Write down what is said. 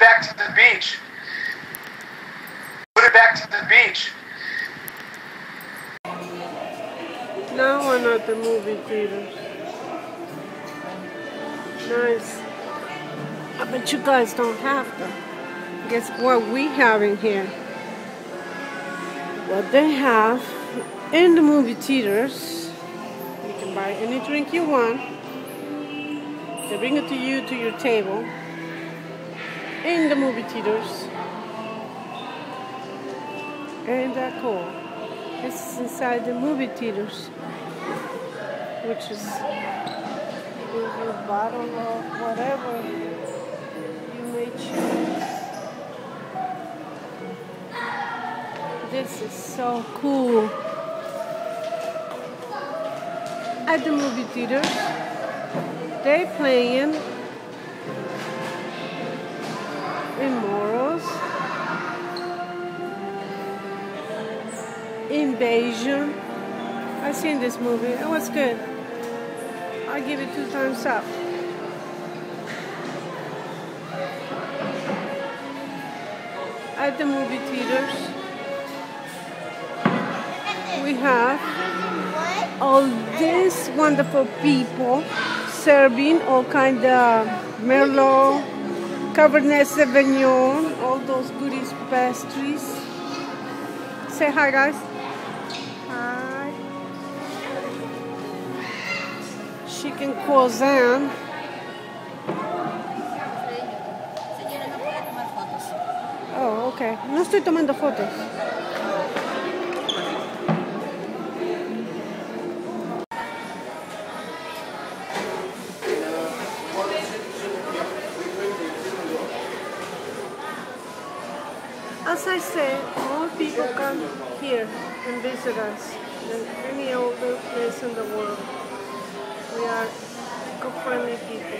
back to the beach. Put it back to the beach. Now we're at the movie theaters. Nice. I bet you guys don't have them. Guess what we have in here? What they have in the movie theaters. You can buy any drink you want. They bring it to you to your table in the movie theaters. Ain't that cool? This is inside the movie theaters, which is a bottle of whatever you may choose. This is so cool. At the movie theaters, they playing Immortals, Invasion. I've seen this movie. It was good. I give it 2 thumbs up. At the movie theaters, we have all these wonderful people serving all kind of Merlot, Cabernet Sauvignon, all those goodies, pastries. Say hi, guys. Hi. Chicken croissant. Oh, okay. No estoy tomando fotos. As I said, more people come here and visit us than any other place in the world. We are eco-friendly people.